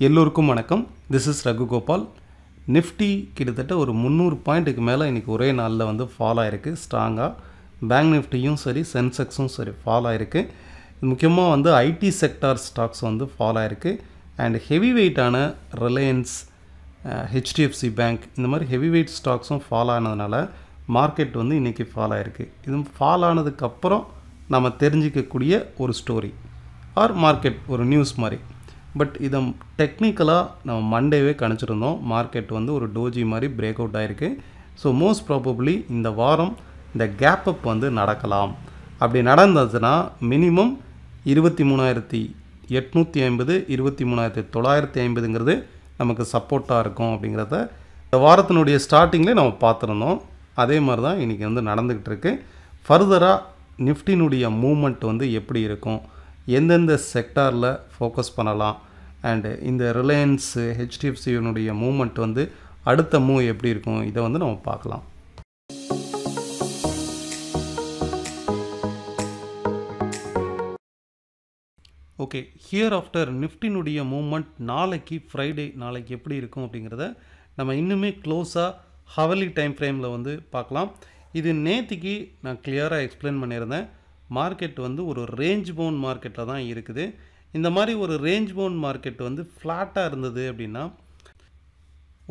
எல்லோருக்கும் வணக்கம். This is Raghu Gopal. Nifty கிட்டத்தட்ட ஒரு 300 பாயிண்ட்டுக்கு மேலே இன்றைக்கி ஒரே நாளில் வந்து ஃபால் ஆகிருக்கு ஸ்ட்ராங்காக. பேங்க் நிஃப்டியும் சரி, சென்செக்ஸும் சரி ஃபால் ஆகிருக்கு. முக்கியமாக வந்து ஐடி செக்டார் ஸ்டாக்ஸ் வந்து ஃபால் ஆகிருக்கு. அண்ட் ஹெவி வெயிட்டான ரிலையன்ஸ், ஹெச்டிஎஃப்சி பேங்க், இந்த மாதிரி ஹெவி வெயிட் ஸ்டாக்ஸும் ஃபால் ஆனதுனால மார்க்கெட் வந்து இன்றைக்கி ஃபால் ஆகிருக்கு. இது ஃபால் ஆனதுக்கப்புறம் நம்ம தெரிஞ்சிக்கக்கூடிய ஒரு ஸ்டோரி ஆர் மார்க்கெட் ஒரு நியூஸ் மாதிரி. பட் இதை டெக்னிக்கலாக நம்ம மண்டேவே கணிச்சிருந்தோம். மார்க்கெட் வந்து ஒரு டோஜி மாதிரி பிரேக் அவுட் ஆகிருக்கு. ஸோ மோஸ்ட் ப்ராபப்ளி இந்த வாரம் இந்த கேப் அப் வந்து நடக்கலாம். அப்படி நடந்ததுன்னா மினிமம் 23,850 23,950ங்கிறது நமக்கு சப்போர்ட்டாக இருக்கும் அப்படிங்கிறத இந்த வாரத்தினுடைய ஸ்டார்டிங்கில் நம்ம பார்த்துருந்தோம். அதே மாதிரி தான் இன்றைக்கி வந்து நடந்துக்கிட்டு இருக்குது. ஃபர்தராக நிஃப்டினுடைய மூமெண்ட் வந்து எப்படி இருக்கும், எந்தெந்த செக்டாரில் ஃபோக்கஸ் பண்ணலாம், அண்டு இந்த ரிலையன்ஸ் ஹெச்டிஎஃப்சியினுடைய மூமெண்ட் வந்து அடுத்த மூவ் எப்படி இருக்கும், இதை வந்து நம்ம பார்க்கலாம். ஓகே, ஹியர் ஆஃப்டர் நிஃப்டினுடைய மூமெண்ட் நாளைக்கு ஃப்ரைடே, நாளைக்கு எப்படி இருக்கும் அப்படிங்கிறத நம்ம இன்னுமே க்ளோஸாக ஹவர்லி டைம் ஃப்ரேமில் வந்து பார்க்கலாம். இது நேற்றுக்கு நான் கிளியராக எக்ஸ்பிளைன் பண்ணியிருந்தேன். மார்க்கெட் வந்து ஒரு ரேஞ்ச் பவுண்ட் மார்க்கெட்டில் தான் இருக்குது. இந்த மாதிரி ஒரு ரேஞ்ச் பவுண்ட் மார்க்கெட் வந்து ஃப்ளாட்டாக இருந்தது அப்படின்னா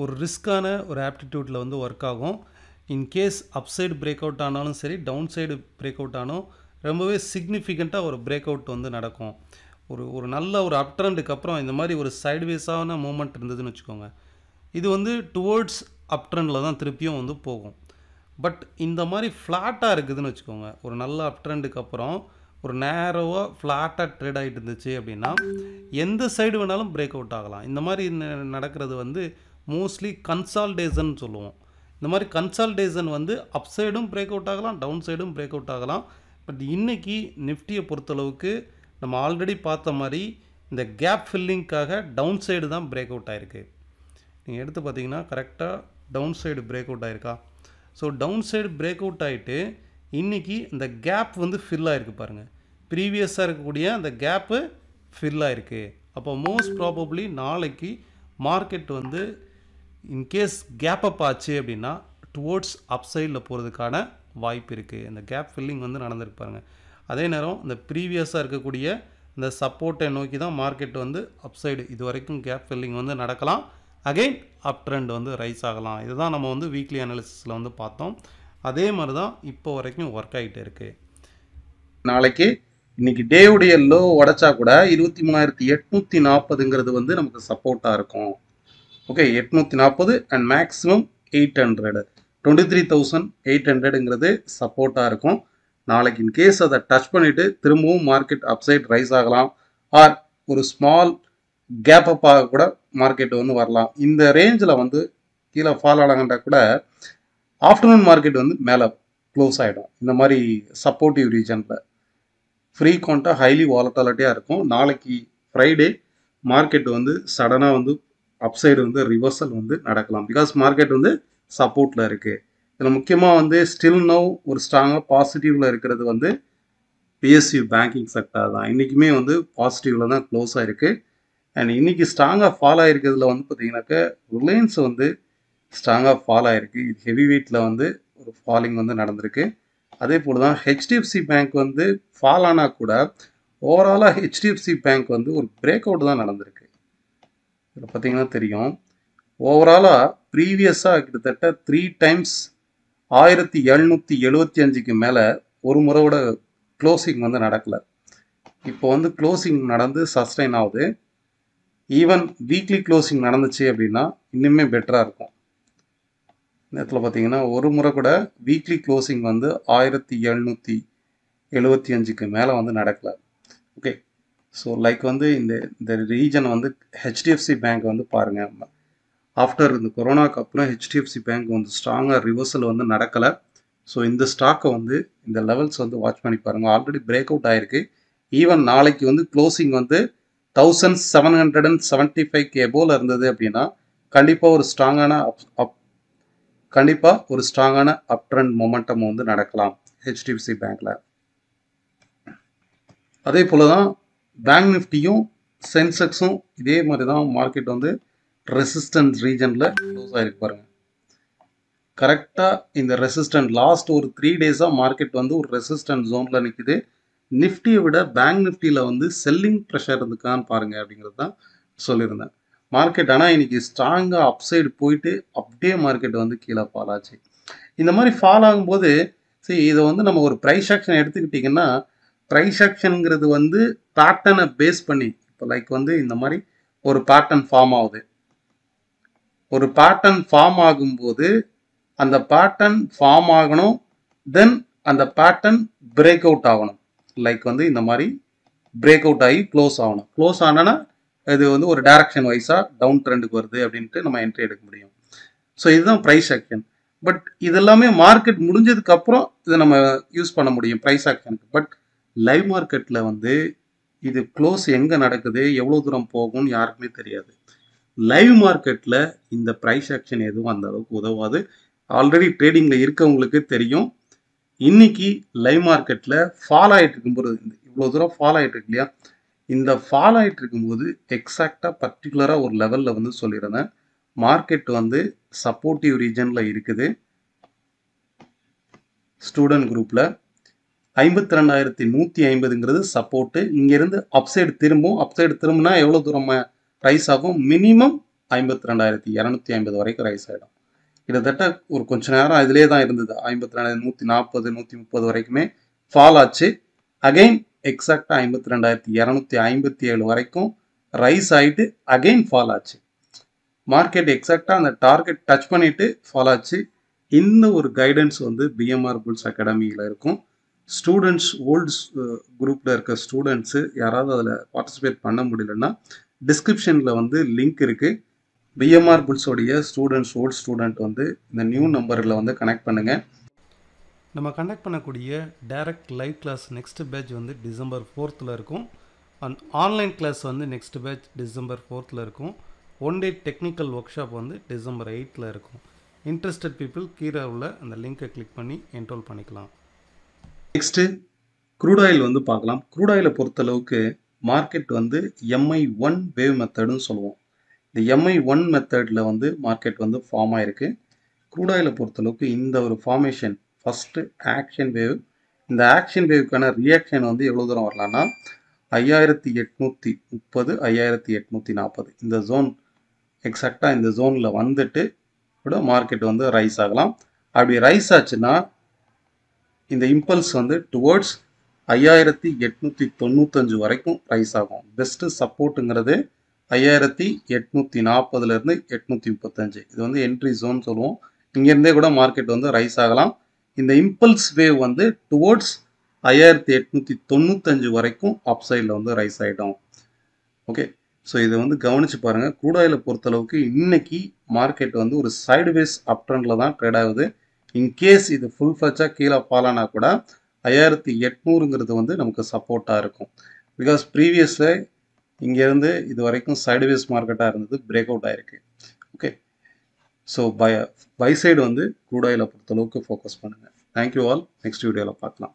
ஒரு ரிஸ்க்கான ஒரு ஆப்டிடியூட்டில் வந்து ஒர்க் ஆகும். இன்கேஸ் அப்சைடு பிரேக் அவுட் ஆனாலும் சரி, டவுன் சைடு பிரேக் அவுட் ஆனாலும் ரொம்பவே சிக்னிஃபிகண்ட்டாக ஒரு பிரேக் அவுட் வந்து நடக்கும். ஒரு நல்ல ஒரு அப் ட்ரெண்டுக்கு அப்புறம் இந்த மாதிரி ஒரு சைட்வேஸான மூமெண்ட் இருந்ததுன்னு வச்சுக்கோங்க, இது வந்து டுவோர்ட்ஸ் அப் ட்ரெண்டில் தான் திருப்பியும் வந்து போகும். பட் இந்த மாதிரி ஃப்ளாட்டாக இருக்குதுன்னு வச்சுக்கோங்க, ஒரு நல்ல அப் ட்ரெண்டுக்கு அப்புறம் ஒரு நேரோவாக ஃப்ளாட்டாக ட்ரேட் ஆகிட்டு இருந்துச்சு அப்படின்னா எந்த சைடு வேணாலும் பிரேக் அவுட் ஆகலாம். இந்த மாதிரி நடக்கிறது வந்து மோஸ்ட்லி கன்சால்டேஷன் சொல்லுவோம். இந்த மாதிரி கன்சால்டேஷன் வந்து அப் சைடும் பிரேக் அவுட் ஆகலாம், டவுன் சைடும் பிரேக் அவுட் ஆகலாம். பட் இன்றைக்கி நிஃப்டியை பொறுத்தளவுக்கு நம்ம ஆல்ரெடி பார்த்த மாதிரி இந்த கேப் ஃபில்லிங்காக டவுன் சைடு தான் பிரேக் அவுட் ஆகிருக்கு. நீங்கள் எடுத்து பார்த்தீங்கன்னா கரெக்டாக டவுன் சைடு பிரேக் அவுட் ஆகிருக்கா. So down side break out ஆகிட்டு இன்றைக்கி இந்த கேப் வந்து ஃபில் ஆகிருக்கு பாருங்கள். ப்ரீவியஸாக இருக்கக்கூடிய அந்த கேப்பு ஃபில் ஆகிருக்கு. அப்போ மோஸ்ட் ப்ராபப்ளி நாளைக்கு மார்க்கெட் வந்து இன்கேஸ் கேப் அப் ஆச்சு அப்படின்னா டுவோர்ட்ஸ் அப் சைடில் போகிறதுக்கான வாய்ப்பு இருக்குது. இந்த கேப் ஃபில்லிங் வந்து நடந்திருக்கு பாருங்கள். அதே நேரம் இந்த ப்ரீவியஸாக இருக்கக்கூடிய இந்த சப்போர்ட்டை நோக்கி தான் மார்க்கெட் வந்து அப் சைடு இது வரைக்கும் கேப் ஃபில்லிங் வந்து நடக்கலாம். அகெயின் அப் ட்ரெண்ட் வந்து ரைஸ் ஆகலாம். இதுதான் நம்ம வந்து வீக்லி அனாலிசிஸில் வந்து பார்த்தோம். அதே மாதிரி தான் இப்போ வரைக்கும் ஒர்க் ஆகிட்டு இருக்குது. நாளைக்கு இன்னைக்கு டேவுடைய லோ உடைச்சா கூட 23,840ங்கிறது வந்து நமக்கு சப்போர்ட்டாக இருக்கும். ஓகே, 840 அண்ட் மேக்ஸிமம் 800, 23,800ங்கிறது சப்போர்ட்டாக இருக்கும். நாளைக்கு இன்கேஸ் அதை டச் பண்ணிவிட்டு திரும்பவும் மார்க்கெட் அப்சைட் ரைஸ் ஆகலாம், ஆர் ஒரு ஸ்மால் கேப் அப் ஆக கூட மார்க்கெட் வந்து வரலாம். இந்த ரேஞ்சில் வந்து கீழே ஃபால் ஆனாங்கன்றா கூட ஆஃப்டர்நூன் மார்க்கெட் வந்து மேலே க்ளோஸ் ஆகிடும். இந்த மாதிரி சப்போர்ட்டிவ் ரீஜனில் ஃப்ரீக்வெண்ட்டாக ஹைலி வாலட்டாலிட்டியாக இருக்கும். நாளைக்கு ஃப்ரைடே மார்க்கெட் வந்து சடனாக வந்து அப்சைடு வந்து ரிவர்சல் வந்து நடக்கலாம். பிகாஸ் மார்க்கெட் வந்து சப்போர்ட்டில் இருக்குது. இதில் முக்கியமாக வந்து ஸ்டில் நவ் ஒரு ஸ்ட்ராங்காக பாசிட்டிவில் இருக்கிறது வந்து பிஎஸ்யூ பேங்கிங் செக்டார் தான். இன்றைக்குமே வந்து பாசிட்டிவில் தான் க்ளோஸ் ஆகிருக்கு. அண்ட் இன்றைக்கி ஸ்ட்ராங்காக ஃபால் ஆகிருக்கிறதுல வந்து பார்த்திங்கனாக்கா ரிலையன்ஸ் வந்து ஸ்ட்ராங்காக ஃபால் ஆகிருக்கு. இது ஹெவி வெயிட்டில் வந்து ஒரு ஃபாலிங் வந்து நடந்திருக்கு. அதே போல் தான் ஹெச்டிஎஃப்சி பேங்க் வந்து ஃபால் ஆனால் கூட ஓவராலாக ஹெச்டிஎஃப்சி பேங்க் வந்து ஒரு பிரேக் அவுட் தான் நடந்திருக்கு. இதில் பார்த்திங்கன்னா தெரியும், ஓவராலாக ப்ரீவியஸாக கிட்டத்தட்ட 3 டைம்ஸ் 1775க்கு மேலே ஒரு முறையோட க்ளோசிங் வந்து நடக்கலை. இப்போ வந்து க்ளோசிங் நடந்து சஸ்டைன் ஆகுது. ஈவன் வீக்லி க்ளோசிங் நடந்துச்சு அப்படின்னா இன்னுமே பெட்டராக இருக்கும். நேரத்தில் பார்த்தீங்கன்னா ஒரு முறை கூட வீக்லி க்ளோசிங் வந்து 1775க்கு மேலே வந்து நடக்கலை. ஓகே, ஸோ லைக் வந்து இந்த ரீஜன் வந்து ஹெச்டிஎஃப்சி பேங்க் வந்து பாருங்கள், ஆஃப்டர் இந்த கொரோனாக்கு அப்புறம் ஹெச்டிஎஃப்சி பேங்க் வந்து ஸ்ட்ராங்காக ரிவர்சல் வந்து நடக்கலை. ஸோ இந்த ஸ்டாக்கை வந்து இந்த லெவல்ஸ் வந்து வாட்ச் பண்ணி பாருங்கள். ஆல்ரெடி பிரேக் அவுட் ஆகிருக்கு. ஈவன் நாளைக்கு வந்து க்ளோசிங் வந்து 1775க்கு எபோவில் இருந்தது அப்படின்னா கண்டிப்பாக ஒரு ஸ்ட்ராங்கான அப் ட்ரெண்ட் மொமெண்டம் வந்து நடக்கலாம் ஹெச்டிஎஃப்சி பேங்க்கில். அதே போல் தான் பேங்க் நிஃப்டியும் சென்செக்ஸும் இதே மாதிரி தான் மார்க்கெட் வந்து ரெசிஸ்டன்ஸ் ரீஜனில் க்ளோஸ் ஆகிருக்கு பாருங்கள். கரெக்டாக இந்த ரெசிஸ்டன்ட் லாஸ்ட் ஒரு 3 டேஸாக மார்க்கெட் வந்து ஒரு ரெசிஸ்டன்ட் ஜோனில் நிற்குது. நிஃப்டியை விட பேங்க் நிஃப்டியில் வந்து செல்லிங் ப்ரெஷர் இருந்துக்கான்னு பாருங்கள் அப்படிங்கிறது தான் சொல்லியிருந்தேன். மார்க்கெட் ஆனால் இன்னைக்கு ஸ்ட்ராங்காக அப்சைடு போயிட்டு அப்படியே மார்க்கெட் வந்து கீழே ஃபால் ஆச்சு. இந்த மாதிரி ஃபால் ஆகும்போது சரி இதை வந்து நம்ம ஒரு ப்ரைஸ் ஆக்ஷன் எடுத்துக்கிட்டிங்கன்னா ப்ரைஸ் ஆக்ஷனுங்கிறது வந்து பேட்டர்னை பேஸ் பண்ணி இப்போ லைக் வந்து இந்த மாதிரி ஒரு பேட்டர்ன் ஃபார்ம் ஆகுது. ஒரு பேட்டர்ன் ஃபார்ம் ஆகும்போது அந்த பேட்டர்ன் ஃபார்ம் ஆகணும், தென் அந்த பேட்டர்ன் பிரேக் அவுட் ஆகணும். லைக் வந்து இந்த மாதிரி பிரேக் அவுட் ஆகி க்ளோஸ் ஆகணும். க்ளோஸ் ஆனால் இது வந்து ஒரு டைரக்ஷன் வைஸாக டவுன் ட்ரெண்டுக்கு வருது அப்படின்ட்டு நம்ம என்ட்ரி எடுக்க முடியும். ஸோ இதுதான் ப்ரைஸ் ஆக்ஷன். பட் இதெல்லாமே மார்க்கெட் முடிஞ்சதுக்கு அப்புறம் இதை நம்ம யூஸ் பண்ண முடியும் ப்ரைஸ் ஆக்ஷனுக்கு. பட் லைவ் மார்க்கெட்டில் வந்து இது க்ளோஸ் எங்கே நடக்குது, எவ்வளோ தூரம் போகும்னு யாருக்குமே தெரியாது. லைவ் மார்க்கெட்டில் இந்த ப்ரைஸ் ஆக்ஷன் எதுவும் அந்த அளவுக்கு உதவாது. ஆல்ரெடி ட்ரேடிங்கில் இருக்கவங்களுக்கு தெரியும். இன்னைக்கு லைவ் மார்க்கெட்டில் ஃபால் ஆகிட்டு இருக்கும்போது இவ்வளோ தூரம் ஃபால் ஆகிட்டு இருக்கு இல்லையா, இந்த ஃபால் ஆகிட்டு இருக்கும்போது எக்ஸாக்டாக பர்டிகுலராக ஒரு லெவலில் வந்து சொல்லியிருந்தேன். மார்க்கெட் வந்து சப்போர்ட்டிவ் ரீஜனில் இருக்குது. ஸ்டூடெண்ட் குரூப்பில் 52,150ங்கிறது சப்போர்ட்டு. இங்கேருந்து அப்சைடு திரும்பும். அப்சைடு திரும்பினா எவ்வளோ தூரம் ரைஸ் ஆகும்? மினிமம் 52,250 வரைக்கும் ரைஸ் ஆகிடும். கிட்டத்தட்ட ஒரு கொஞ்ச நேரம் அதிலே தான் இருந்தது. 52,140 130 வரைக்குமே ஃபால் ஆச்சு. அகைன் எக்ஸாக்டாக 52,257 வரைக்கும் ரைஸ் ஆகிட்டு அகைன் ஃபால் ஆச்சு. மார்க்கெட் எக்ஸாக்டாக அந்த டார்கெட் டச் பண்ணிட்டு ஃபால் ஆச்சு. இந்த ஒரு கைடன்ஸ் வந்து பிஎம்ஆர் புல்ஸ் அகாடமியில் இருக்கும். ஸ்டூடெண்ட்ஸ் ஓல்டு குரூப்பில் இருக்க ஸ்டூடெண்ட்ஸு யாராவது அதில் பார்ட்டிசிபேட் பண்ண முடியலன்னா டிஸ்கிரிப்ஷனில் வந்து லிங்க் இருக்குது. பிஎம்ஆர் புல்ஸோடைய ஸ்டூடெண்ட்ஸ் ஓல்டு ஸ்டூடெண்ட் வந்து இந்த நியூ நம்பரில் வந்து கனெக்ட் பண்ணுங்கள். நம்ம கண்டக்ட் பண்ணக்கூடிய direct live class next batch வந்து டிசம்பர் 4th இருக்கும். ஆன்லைன் கிளாஸ் வந்து நெக்ஸ்ட் பேட்ச் டிசம்பர் 4th இருக்கும். 1 டே டெக்னிக்கல் ஒர்க் ஷாப் வந்து டிசம்பர் 8th இருக்கும். இன்ட்ரெஸ்டட் பீப்புள் கீழே உள்ள அந்த லிங்கை கிளிக் பண்ணி என்ரோல் பண்ணிக்கலாம். நெக்ஸ்ட்டு க்ரூட் ஆயில் வந்து பார்க்கலாம். க்ரூட் ஆயிலை பொறுத்தளவுக்கு மார்க்கெட் வந்து MI1 வேவ் மெத்தடுன்னு சொல்லுவோம். இந்த MI1 மெத்தடில் வந்து மார்க்கெட் வந்து ஃபார்ம் ஆகிருக்கு. க்ரூட் ஆயிலை பொறுத்தளவுக்கு இந்த ஒரு ஃபார்மேஷன் ஃபஸ்ட்டு ஆக்ஷன் வேவ். இந்த ஆக்ஷன் வேவுக்கான ரியாக்ஷன் வந்து எவ்வளோ தூரம் வரலான்னா 5830 5840 இந்த ஜோன் எக்ஸாக்டாக இந்த ஜோனில் வந்துட்டு கூட மார்க்கெட் வந்து ரைஸ் ஆகலாம். அப்படி ரைஸ் ஆச்சுன்னா இந்த இம்பல்ஸ் வந்து டுவர்ட்ஸ் 5895 வரைக்கும் ரைஸ் ஆகும். பெஸ்ட்டு சப்போர்ட்டுங்கிறது 5840லேருந்து 835. இது வந்து என்ட்ரி ஜோன் சொல்லுவோம். இங்கேருந்தே கூட மார்க்கெட் வந்து ரைஸ் ஆகலாம். இந்த இம்பல்ஸ் வேவ் வந்து டுவர்ட்ஸ் 5895 வரைக்கும் அப் சைடில் வந்து ரைஸ் ஆகிடும். ஓகே, ஸோ இதை வந்து கவனித்து பாருங்கள். க்ரூட் ஆயிலை பொறுத்தளவுக்கு இன்னைக்கு மார்க்கெட் வந்து ஒரு சைடுவேஸ் அப் ட்ரெண்டில் தான் ட்ரேட் ஆகுது. இன்கேஸ் இது ஃபுல் ஃப்ளட்சாக கீழே ஃபாலானா கூட 5800ங்கிறது வந்து நமக்கு சப்போர்ட்டாக இருக்கும். பிகாஸ் ப்ரீவியஸில் இங்கேருந்து இது வரைக்கும் சைடுவேஸ் மார்க்கெட்டாக இருந்தது, பிரேக் அவுட் ஆகிருக்கு. ஓகே, ஸோ பை சைடு வந்து க்ரூட் ஆயிலை பொறுத்தளவுக்கு ஃபோக்கஸ் பண்ணுங்கள். Thank you all. நெக்ஸ்ட் வீடியோவில் பார்க்கலாம்.